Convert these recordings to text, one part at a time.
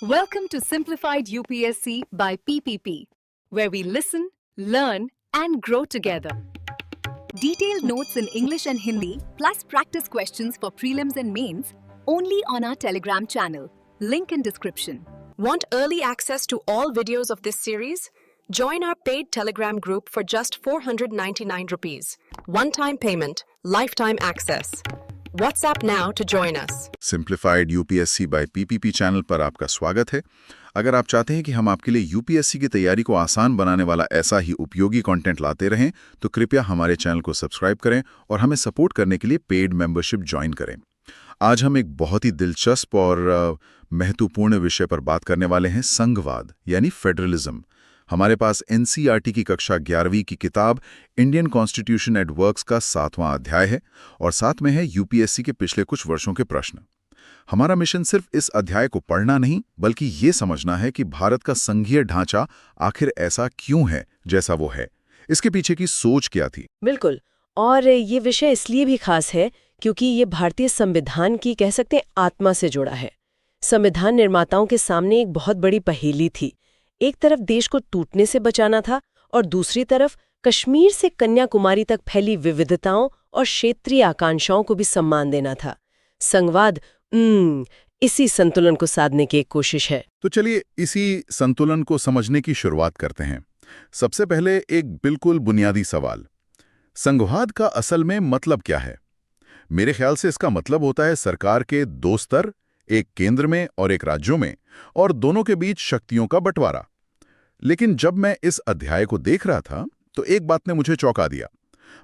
Welcome to Simplified UPSC by PPP, where we listen, learn, and grow together. Detailed notes in English and Hindi, plus practice questions for prelims and mains, only on our Telegram channel. Link in description. Want early access to all videos of this series? Join our paid Telegram group for just 499 rupees. One-time payment, lifetime access. WhatsApp now to join us. Simplified UPSC by PPP channel पर आपका स्वागत है। अगर आप चाहते हैं कि हम आपके लिए यूपीएससी की तैयारी को आसान बनाने वाला ऐसा ही उपयोगी कंटेंट लाते रहें, तो कृपया हमारे चैनल को सब्सक्राइब करें और हमें सपोर्ट करने के लिए पेड मेंबरशिप ज्वाइन करें। आज हम एक बहुत ही दिलचस्प और महत्वपूर्ण विषय पर बात करने वाले हैं, संघवाद यानी फेडरलिज्म। हमारे पास एनसीईआरटी की कक्षा 11वीं की किताब इंडियन कॉन्स्टिट्यूशन एट वर्क्स का 7वां अध्याय है और साथ में है यूपीएससी के पिछले कुछ वर्षों के प्रश्न। हमारा मिशन सिर्फ इस अध्याय को पढ़ना नहीं, बल्कि ये समझना है कि भारत का संघीय ढांचा आखिर ऐसा क्यों है जैसा वो है, इसके पीछे की सोच क्या थी। बिल्कुल, और ये विषय इसलिए भी खास है क्योंकि ये भारतीय संविधान की कह सकते हैं आत्मा से जुड़ा है। संविधान निर्माताओं के सामने एक बहुत बड़ी पहेली थी। एक तरफ देश को टूटने से बचाना था और दूसरी तरफ कश्मीर से कन्याकुमारी तक फैली विविधताओं और क्षेत्रीय आकांक्षाओं को भी सम्मान देना था। संघवाद इसी संतुलन को साधने की एक कोशिश है। तो चलिए इसी संतुलन को समझने की शुरुआत करते हैं। सबसे पहले एक बिल्कुल बुनियादी सवाल, संघवाद का असल में मतलब क्या है? मेरे ख्याल से इसका मतलब होता है सरकार के दो स्तर, एक केंद्र में और एक राज्यों में, और दोनों के बीच शक्तियों का बंटवारा। लेकिन जब मैं इस अध्याय को देख रहा था तो एक बात ने मुझे चौंका दिया।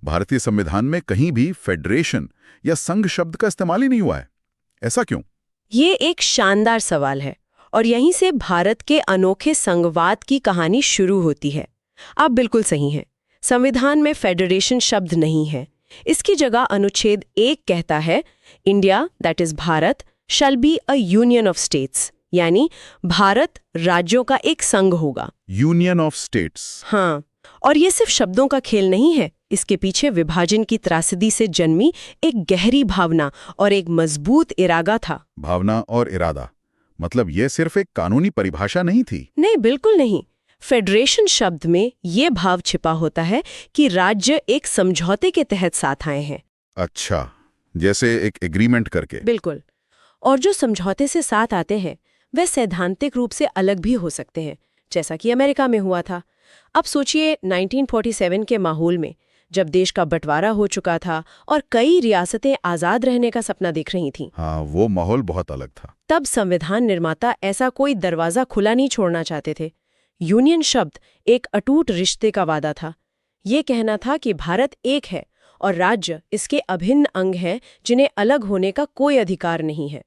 भारतीय संविधान में कहीं भी फेडरेशन या संघ शब्द का इस्तेमाल ही नहीं हुआ है। ऐसा क्यों? ये एक शानदार सवाल है और यहीं से भारत के अनोखे संघवाद की कहानी शुरू होती है। आप बिल्कुल सही हैं, संविधान में फेडरेशन शब्द नहीं है। इसकी जगह अनुच्छेद 1 कहता है, India that is Bharat shall be a union of states, यानी भारत राज्यों का एक संघ होगा। Union of states. हाँ, और ये सिर्फ शब्दों का खेल नहीं है। इसके पीछे विभाजन की त्रासदी से जन्मी एक गहरी भावना और एक मजबूत इरादा था। भावना और इरादा मतलब ये सिर्फ एक कानूनी परिभाषा नहीं थी? नहीं, बिल्कुल नहीं। फेडरेशन शब्द में ये भाव छिपा होता है कि राज्य एक समझौते के तहत साथ आए हैं। अच्छा, जैसे एक एग्रीमेंट करके। बिल्कुल, और जो समझौते से साथ आते हैं वे सैद्धांतिक रूप से अलग भी हो सकते हैं, जैसा कि अमेरिका में हुआ था। अब सोचिए 1947 के माहौल में, जब देश का बंटवारा हो चुका था और कई रियासतें आजाद रहने का सपना देख रही थीं। हाँ, वो माहौल बहुत अलग था। तब संविधान निर्माता ऐसा कोई दरवाजा खुला नहीं छोड़ना चाहते थे। यूनियन शब्द एक अटूट रिश्ते का वादा था। ये कहना था कि भारत एक है और राज्य इसके अभिन्न अंग हैं जिन्हें अलग होने का कोई अधिकार नहीं है।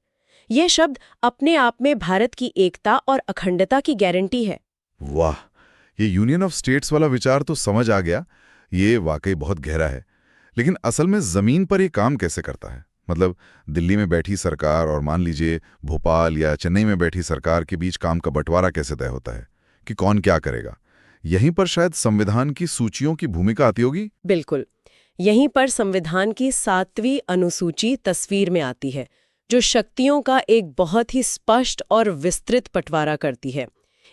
यह शब्द अपने आप में भारत की एकता और अखंडता की गारंटी है। वाह, ये यूनियन ऑफ स्टेट्स वाला विचार तो समझ आ गया। ये वाकई बहुत गहरा है। लेकिन असल में जमीन पर ये काम कैसे करता है? मतलब दिल्ली में बैठी सरकार और मान लीजिए भोपाल या चेन्नई में बैठी सरकार के बीच काम का बंटवारा कैसे तय होता है कि कौन क्या करेगा? यहीं पर शायद संविधान की सूचियों की भूमिका आती होगी। बिल्कुल, यहीं पर संविधान की 7वीं अनुसूची तस्वीर में आती है, जो शक्तियों का एक बहुत ही स्पष्ट और विस्तृत बंटवारा करती है।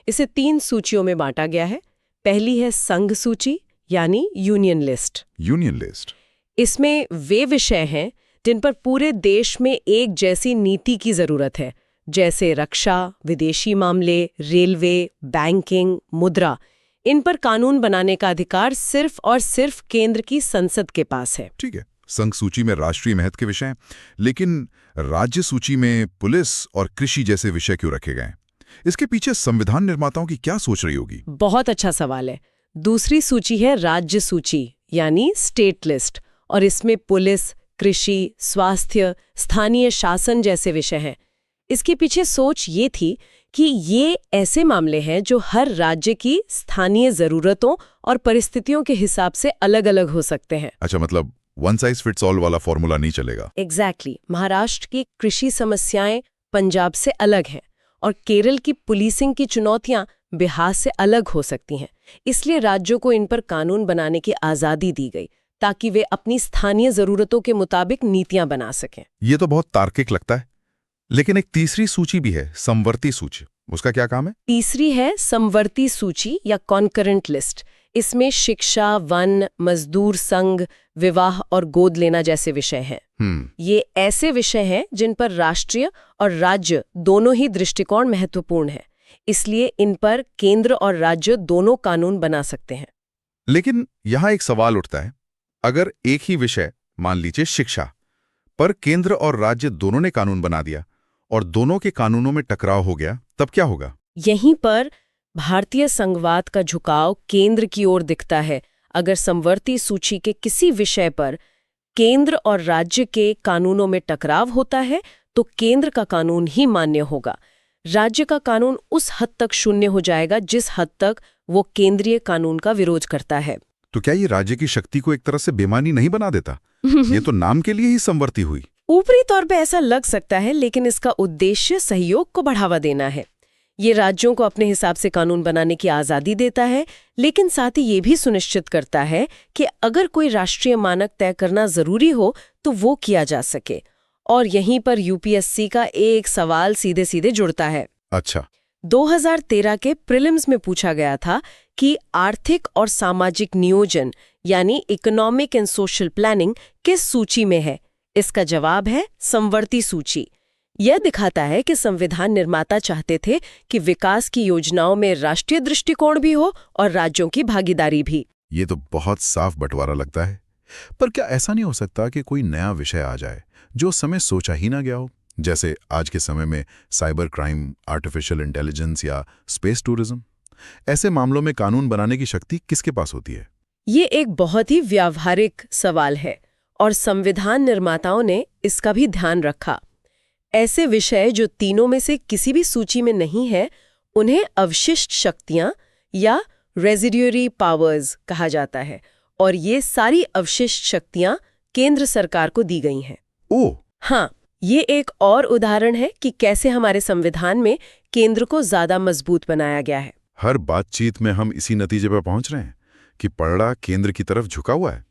इसे 3 सूचियों में बांटा गया है। पहली है संघ सूची यानी यूनियन लिस्ट। यूनियन लिस्ट, इसमें वे विषय हैं जिन पर पूरे देश में एक जैसी नीति की जरूरत है, जैसे रक्षा, विदेशी मामले, रेलवे, बैंकिंग, मुद्रा। इन पर कानून बनाने का अधिकार सिर्फ और सिर्फ केंद्र की संसद के पास है। ठीक है, संघ सूची में राष्ट्रीय महत्व के विषय हैं, लेकिन राज्य सूची में पुलिस और कृषि जैसे विषय क्यों रखे गए? इसके पीछे संविधान निर्माताओं की क्या सोच रही होगी? बहुत अच्छा सवाल है। दूसरी सूची है राज्य सूची यानी स्टेट लिस्ट, और इसमें पुलिस, कृषि, स्वास्थ्य, स्थानीय शासन जैसे विषय हैं। इसके पीछे सोच ये थी कि ये ऐसे मामले हैं जो हर राज्य की स्थानीय जरूरतों और परिस्थितियों के हिसाब से अलग-अलग हो सकते हैं। अच्छा, मतलब वन साइज फिट्स ऑल वाला फॉर्मूला नहीं चलेगा। एग्जैक्टली। महाराष्ट्र की कृषि समस्याएं पंजाब से अलग हैं और केरल की पुलिसिंग की चुनौतियां बिहार से अलग हो सकती हैं। इसलिए राज्यों को इन पर कानून बनाने की आज़ादी दी गई ताकि वे अपनी स्थानीय जरूरतों के मुताबिक नीतियां बना सकें। ये तो बहुत तार्किक लगता है। लेकिन एक तीसरी सूची भी है, समवर्ती सूची। उसका क्या काम है? तीसरी है समवर्ती सूची या कॉन्करेंट लिस्ट। इसमें शिक्षा, वन, मजदूर संघ, विवाह और गोद लेना जैसे विषय हैं। ये ऐसे विषय हैं जिन पर राष्ट्रीय और राज्य दोनों ही दृष्टिकोण महत्वपूर्ण है, इसलिए इन पर केंद्र और राज्य दोनों कानून बना सकते हैं। लेकिन यहाँ एक सवाल उठता है, अगर एक ही विषय, मान लीजिए शिक्षा, पर केंद्र और राज्य दोनों ने कानून बना दिया और दोनों के कानूनों में टकराव हो गया, तब क्या होगा? यहीं पर भारतीय संघवाद का झुकाव केंद्र की ओर दिखता है। अगर समवर्ती सूची के किसी विषय पर केंद्र और राज्य के कानूनों में टकराव होता है तो केंद्र का कानून ही मान्य होगा। राज्य का कानून उस हद तक शून्य हो जाएगा जिस हद तक वो केंद्रीय कानून का विरोध करता है। तो क्या ये राज्य की शक्ति को एक तरह से बेमानी नहीं बना देता? ये तो नाम के लिए ही समवर्ती हुई। ऊपरी तौर पे ऐसा लग सकता है, लेकिन इसका उद्देश्य सहयोग को बढ़ावा देना है। ये राज्यों को अपने हिसाब से कानून बनाने की आज़ादी देता है, लेकिन साथ ही ये भी सुनिश्चित करता है कि अगर कोई राष्ट्रीय मानक तय करना जरूरी हो तो वो किया जा सके। और यहीं पर यूपीएससी का एक सवाल सीधे सीधे जुड़ता है। अच्छा। 2013 के प्रीलिम्स में पूछा गया था कि आर्थिक और सामाजिक नियोजन यानी इकोनॉमिक एंड सोशल प्लानिंग किस सूची में है? इसका जवाब है समवर्ती सूची। यह दिखाता है कि संविधान निर्माता चाहते थे कि विकास की योजनाओं में राष्ट्रीय दृष्टिकोण भी हो और राज्यों की भागीदारी भी। ये तो बहुत साफ बंटवारा लगता है। पर क्या ऐसा नहीं हो सकता कि कोई नया विषय आ जाए जो उस समय सोचा ही ना गया हो, जैसे आज के समय में साइबर क्राइम, आर्टिफिशियल इंटेलिजेंस या स्पेस टूरिज्म? ऐसे मामलों में कानून बनाने की शक्ति किसके पास होती है? ये एक बहुत ही व्यावहारिक सवाल है और संविधान निर्माताओं ने इसका भी ध्यान रखा। ऐसे विषय जो तीनों में से किसी भी सूची में नहीं है, उन्हें अवशिष्ट शक्तियां या रेजिड्यूरी पावर्स कहा जाता है, और ये सारी अवशिष्ट शक्तियां केंद्र सरकार को दी गई हैं। ओह! हाँ, ये एक और उदाहरण है कि कैसे हमारे संविधान में केंद्र को ज्यादा मजबूत बनाया गया है। हर बातचीत में हम इसी नतीजे पर पहुंच रहे हैं कि पलड़ा केंद्र की तरफ झुका हुआ है।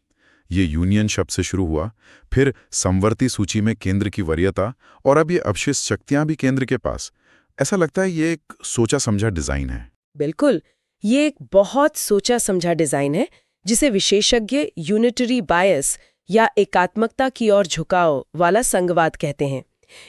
ये यूनियन शब्द से शुरू हुआ, फिर समवर्ती सूची में केंद्र की वरीयता, और अब ये अवशिष्ट शक्तियां भी केंद्र के पास। ऐसा लगता है ये एक सोचा समझा डिजाइन है। बिल्कुल, ये एक बहुत सोचा समझा डिजाइन है जिसे विशेषज्ञ यूनिटरी बायस या एकात्मकता की ओर झुकाव वाला संघवाद कहते हैं।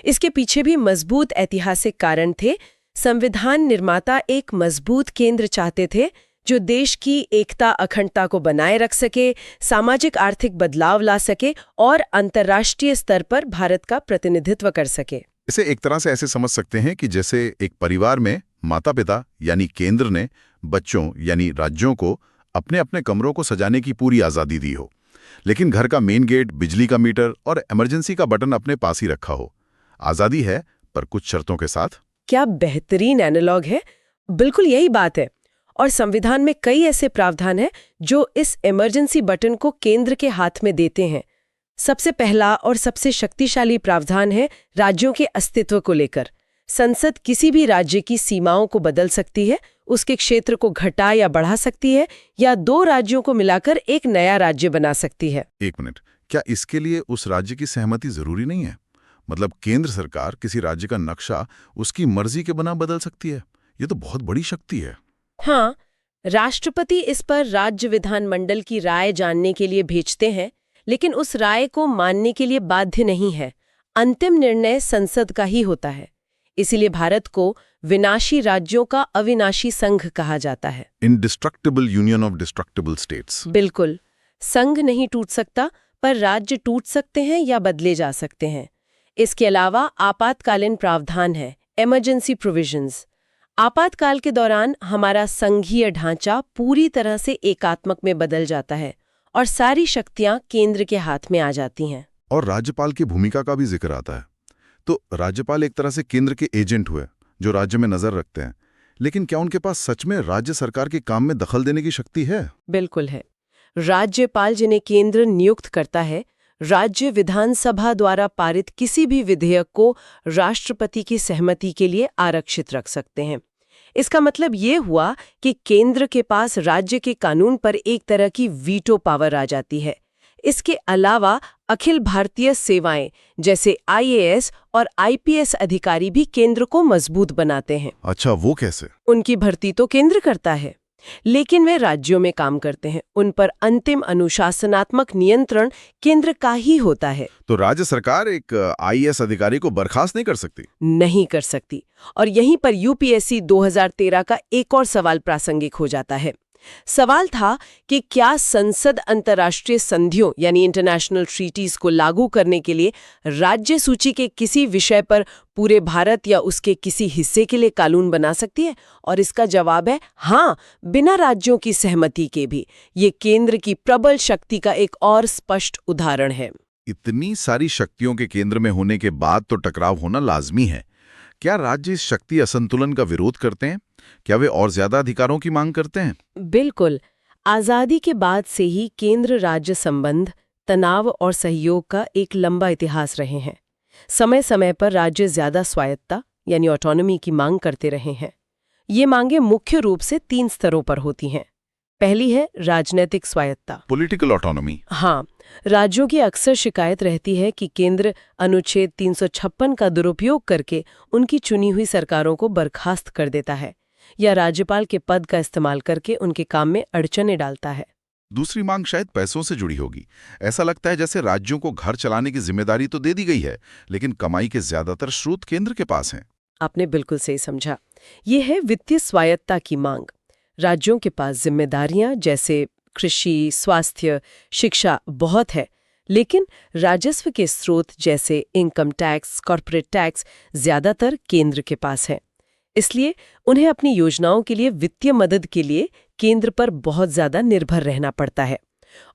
इसके पीछे भी मजबूत ऐतिहासिक कारण थे। संविधान निर्माता एक मजबूत केंद्र चाहते थे जो देश की एकता अखंडता को बनाए रख सके, सामाजिक आर्थिक बदलाव ला सके और अंतर्राष्ट्रीय स्तर पर भारत का प्रतिनिधित्व कर सके। इसे एक तरह से ऐसे समझ सकते हैं कि जैसे एक परिवार में माता पिता यानी केंद्र ने बच्चों यानी राज्यों को अपने अपने कमरों को सजाने की पूरी आज़ादी दी हो, लेकिन घर का मेन गेट, बिजली का मीटर और इमरजेंसी का बटन अपने पास ही रखा हो। आज़ादी है, पर कुछ शर्तों के साथ। क्या बेहतरीन एनालॉग है! बिल्कुल यही बात है। और संविधान में कई ऐसे प्रावधान हैं जो इस इमरजेंसी बटन को केंद्र के हाथ में देते हैं। सबसे पहला और सबसे शक्तिशाली प्रावधान है राज्यों के अस्तित्व को लेकर। संसद किसी भी राज्य की सीमाओं को बदल सकती है, उसके क्षेत्र को घटा या बढ़ा सकती है, या दो राज्यों को मिलाकर एक नया राज्य बना सकती है। एक मिनट, क्या इसके लिए उस राज्य की सहमति जरूरी नहीं है? मतलब केंद्र सरकार किसी राज्य का नक्शा उसकी मर्जी के बिना बदल सकती है? ये तो बहुत बड़ी शक्ति है। हाँ, राष्ट्रपति इस पर राज्य विधानमंडल की राय जानने के लिए भेजते हैं, लेकिन उस राय को मानने के लिए बाध्य नहीं है। अंतिम निर्णय संसद का ही होता है। इसीलिए भारत को विनाशी राज्यों का अविनाशी संघ कहा जाता है। Indestructible union of destructible states. बिल्कुल, संघ नहीं टूट सकता, पर राज्य टूट सकते हैं या बदले जा सकते हैं। इसके अलावा आपातकालीन प्रावधान है, इमरजेंसी प्रोविजंस। आपातकाल के दौरान हमारा संघीय ढांचा पूरी तरह से एकात्मक में बदल जाता है और सारी शक्तियां केंद्र के हाथ में आ जाती हैं। और राज्यपाल की भूमिका का भी जिक्र आता है। तो राज्यपाल एक तरह से केंद्र के एजेंट हुए जो राज्य में नजर रखते हैं, लेकिन क्या उनके पास सच में राज्य सरकार के काम में दखल देने की शक्ति है? बिल्कुल है। राज्यपाल जिन्हें केंद्र नियुक्त करता है, राज्य विधानसभा द्वारा पारित किसी भी विधेयक को राष्ट्रपति की सहमति के लिए आरक्षित रख सकते हैं। इसका मतलब ये हुआ कि केंद्र के पास राज्य के कानून पर एक तरह की वीटो पावर आ जाती है। इसके अलावा अखिल भारतीय सेवाएं जैसे IAS और IPS अधिकारी भी केंद्र को मजबूत बनाते हैं। अच्छा, वो कैसे? उनकी भर्ती तो केंद्र करता है, लेकिन वे राज्यों में काम करते हैं। उन पर अंतिम अनुशासनात्मक नियंत्रण केंद्र का ही होता है। तो राज्य सरकार एक IAS अधिकारी को बर्खास्त नहीं कर सकती? नहीं कर सकती। और यहीं पर UPSC 2013 का एक और सवाल प्रासंगिक हो जाता है। सवाल था कि क्या संसद अंतर्राष्ट्रीय संधियों यानी इंटरनेशनल ट्रीटीज को लागू करने के लिए राज्य सूची के किसी विषय पर पूरे भारत या उसके किसी हिस्से के लिए कानून बना सकती है? और इसका जवाब है हाँ, बिना राज्यों की सहमति के भी। ये केंद्र की प्रबल शक्ति का एक और स्पष्ट उदाहरण है। इतनी सारी शक्तियों के केंद्र में होने के बाद तो टकराव होना लाजमी है। क्या राज्य इस शक्ति असंतुलन का विरोध करते हैं? क्या वे और ज्यादा अधिकारों की मांग करते हैं? बिल्कुल। आजादी के बाद से ही केंद्र राज्य संबंध, तनाव और सहयोग का एक लंबा इतिहास रहे हैं। समय समय पर राज्य ज्यादा स्वायत्तता यानी ऑटोनॉमी की मांग करते रहे हैं। ये मांगें मुख्य रूप से 3 स्तरों पर होती हैं। पहली है राजनीतिक स्वायत्तता, पॉलिटिकल ऑटोनॉमी। हाँ, राज्यों की अक्सर शिकायत रहती है कि केंद्र अनुच्छेद 356 का दुरुपयोग करके उनकी चुनी हुई सरकारों को बर्खास्त कर देता है या राज्यपाल के पद का इस्तेमाल करके उनके काम में अड़चनें डालता है। दूसरी मांग शायद पैसों से जुड़ी होगी। ऐसा लगता है जैसे राज्यों को घर चलाने की जिम्मेदारी तो दे दी गई है, लेकिन कमाई के ज्यादातर स्रोत केंद्र के पास हैं। आपने बिल्कुल सही समझा। ये है वित्तीय स्वायत्तता की मांग। राज्यों के पास जिम्मेदारियां जैसे कृषि, स्वास्थ्य, शिक्षा बहुत है, लेकिन राजस्व के स्रोत जैसे इनकम टैक्स, कॉर्पोरेट टैक्स ज्यादातर केंद्र के पास है। इसलिए उन्हें अपनी योजनाओं के लिए वित्तीय मदद के लिए केंद्र पर बहुत ज्यादा निर्भर रहना पड़ता है।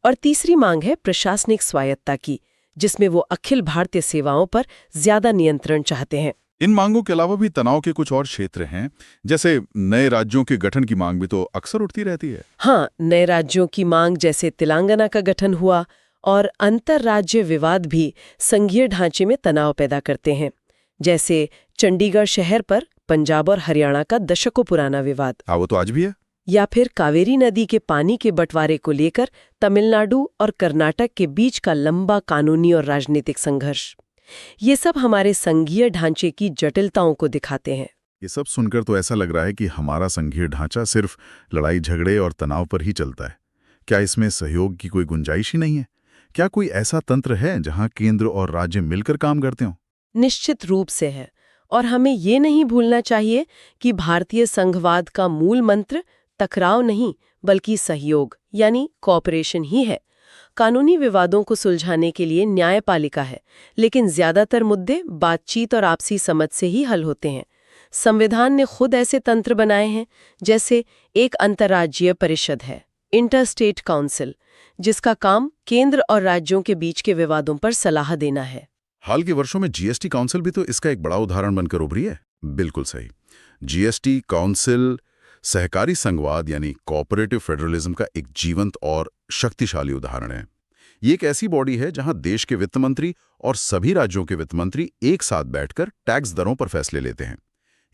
और तीसरी मांग है प्रशासनिक स्वायत्तता की, जिसमें वो अखिल भारतीय सेवाओं पर ज्यादा नियंत्रण चाहते हैं। इन मांगों के अलावा भी तनाव के कुछ और क्षेत्र हैं, जैसे नए राज्यों के गठन की मांग भी तो अक्सर उठती रहती है। हाँ, नए राज्यों की मांग जैसे तेलंगाना का गठन हुआ और अंतर्राज्य विवाद भी संघीय ढांचे में तनाव पैदा करते हैं, जैसे चंडीगढ़ शहर पर पंजाब और हरियाणा का दशकों पुराना विवाद। हाँ, वो तो आज भी है। या फिर कावेरी नदी के पानी के बंटवारे को लेकर तमिलनाडु और कर्नाटक के बीच का लंबा कानूनी और राजनीतिक संघर्ष। ये सब हमारे संघीय ढांचे की जटिलताओं को दिखाते हैं। ये सब सुनकर तो ऐसा लग रहा है कि हमारा संघीय ढांचा सिर्फ लड़ाई झगड़े और तनाव पर ही चलता है। क्या इसमें सहयोग की कोई गुंजाइश ही नहीं है? क्या कोई ऐसा तंत्र है जहां केंद्र और राज्य मिलकर काम करते हों? निश्चित रूप से है। और हमें ये नहीं भूलना चाहिए कि भारतीय संघवाद का मूल मंत्र टकराव नहीं बल्कि सहयोग यानी कोऑपरेशन ही है। कानूनी विवादों को सुलझाने के लिए न्यायपालिका है, लेकिन ज्यादातर मुद्दे बातचीत और आपसी समझ से ही हल होते हैं। संविधान ने खुद ऐसे तंत्र बनाए हैं, जैसे एक अंतर्राज्यीय परिषद है, इंटरस्टेट काउंसिल, जिसका काम केंद्र और राज्यों के बीच के विवादों पर सलाह देना है। हाल के वर्षों में GST काउंसिल भी तो इसका एक बड़ा उदाहरण बनकर उभरी है। बिल्कुल सही। GST काउंसिल सहकारी संघवाद यानी कोऑपरेटिव फेडरलिज्म का एक जीवंत और शक्तिशाली उदाहरण है। ये एक ऐसी बॉडी है जहां देश के वित्त मंत्री और सभी राज्यों के वित्त मंत्री एक साथ बैठकर टैक्स दरों पर फैसले लेते हैं।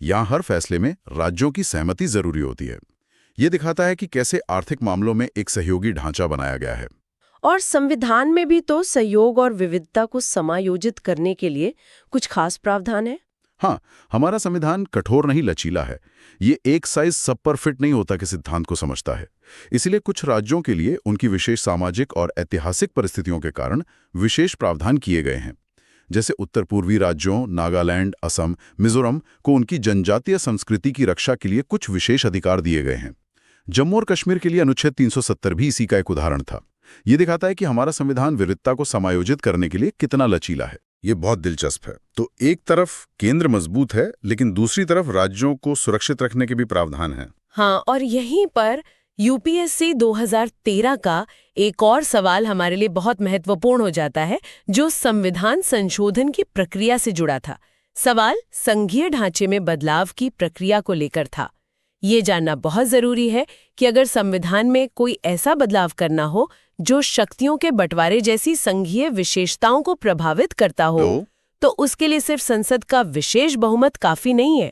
यहां हर फैसले में राज्यों की सहमति जरूरी होती है। ये दिखाता है कि कैसे आर्थिक मामलों में एक सहयोगी ढांचा बनाया गया है। और संविधान में भी तो सहयोग और विविधता को समायोजित करने के लिए कुछ खास प्रावधान है। हाँ, हमारा संविधान कठोर नहीं, लचीला है। ये एक साइज सब पर फिट नहीं होता के सिद्धांत को समझता है। इसलिए कुछ राज्यों के लिए उनकी विशेष सामाजिक और ऐतिहासिक परिस्थितियों के कारण विशेष प्रावधान किए गए हैं। जैसे उत्तर पूर्वी राज्यों नागालैंड, असम, मिजोरम को उनकी जनजातीय संस्कृति की रक्षा के लिए कुछ विशेष अधिकार दिए गए हैं। जम्मू और कश्मीर के लिए अनुच्छेद 370 भी इसी का एक उदाहरण था। ये दिखाता है कि हमारा संविधान विविधता को समायोजित करने के लिए कितना लचीला है। ये बहुत दिलचस्प है। तो एक तरफ केंद्र मजबूत है, लेकिन दूसरी तरफ राज्यों को सुरक्षित रखने के भी प्रावधान हैं। हाँ, और यहीं पर UPSC 2013 का एक और सवाल हमारे लिए बहुत महत्वपूर्ण हो जाता है, जो संविधान संशोधन की प्रक्रिया से जुड़ा था। सवाल संघीय ढांचे में बदलाव की प्रक्रिया को लेकर था। ये जानना बहुत जरूरी है कि अगर संविधान में कोई ऐसा बदलाव करना हो जो शक्तियों के बंटवारे जैसी संघीय विशेषताओं को प्रभावित करता हो, तो उसके लिए सिर्फ संसद का विशेष बहुमत काफी नहीं है।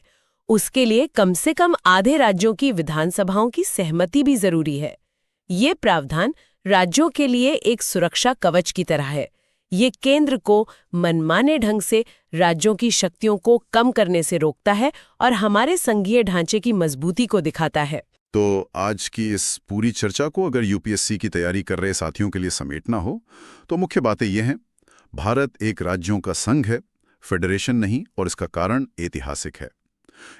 उसके लिए कम से कम आधे राज्यों की विधानसभाओं की सहमति भी जरूरी है। ये प्रावधान राज्यों के लिए एक सुरक्षा कवच की तरह है। ये केंद्र को मनमाने ढंग से राज्यों की शक्तियों को कम करने से रोकता है और हमारे संघीय ढांचे की मजबूती को दिखाता है। तो आज की इस पूरी चर्चा को अगर यूपीएससी की तैयारी कर रहे साथियों के लिए समेटना हो तो मुख्य बातें ये हैं। भारत एक राज्यों का संघ है, फेडरेशन नहीं, और इसका कारण ऐतिहासिक है।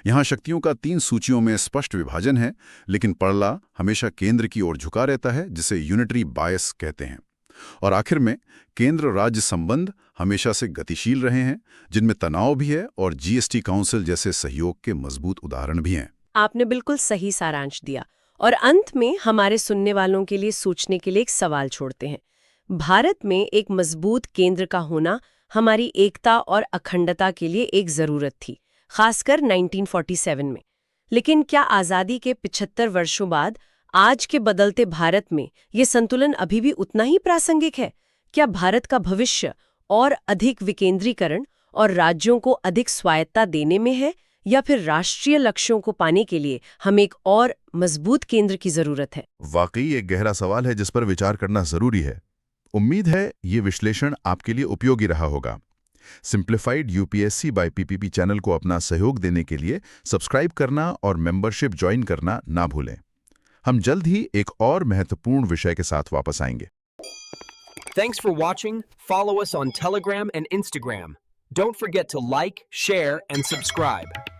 यहाँ शक्तियों का 3 सूचियों में स्पष्ट विभाजन है, लेकिन पड़ला हमेशा केंद्र की ओर झुका रहता है, जिसे यूनिटरी बायस कहते हैं। और आखिर में केंद्र राज्य संबंध हमेशा से गतिशील रहे हैं, जिनमें तनाव भी है और जीएसटी काउंसिल जैसे सहयोग के मजबूत उदाहरण भी हैं। आपने बिल्कुल सही सारांश दिया। और अंत में हमारे सुनने वालों के लिए सोचने के लिए एक सवाल छोड़ते हैं। भारत में एक मजबूत केंद्र का होना हमारी एकता और अखंडता के लिए एक जरूरत थी, खासकर 1947 में। लेकिन क्या आज़ादी के 75 वर्षों बाद आज के बदलते भारत में ये संतुलन अभी भी उतना ही प्रासंगिक है? क्या भारत का भविष्य और अधिक विकेंद्रीकरण और राज्यों को अधिक स्वायत्ता देने में है, या फिर राष्ट्रीय लक्ष्यों को पाने के लिए हमें एक और मजबूत केंद्र की जरूरत है? वाकई एक गहरा सवाल है जिस पर विचार करना जरूरी है। उम्मीद है ये विश्लेषण आपके लिए उपयोगी रहा होगा। Simplified UPSC by PPP channel को अपना सहयोग देने के लिए सब्सक्राइब करना और मेंबरशिप ज्वाइन करना ना भूलें। हम जल्द ही एक और महत्वपूर्ण विषय के साथ वापस आएंगे। Thanks for watching. Follow us on Telegram and Instagram. Don't forget to like, share, and subscribe.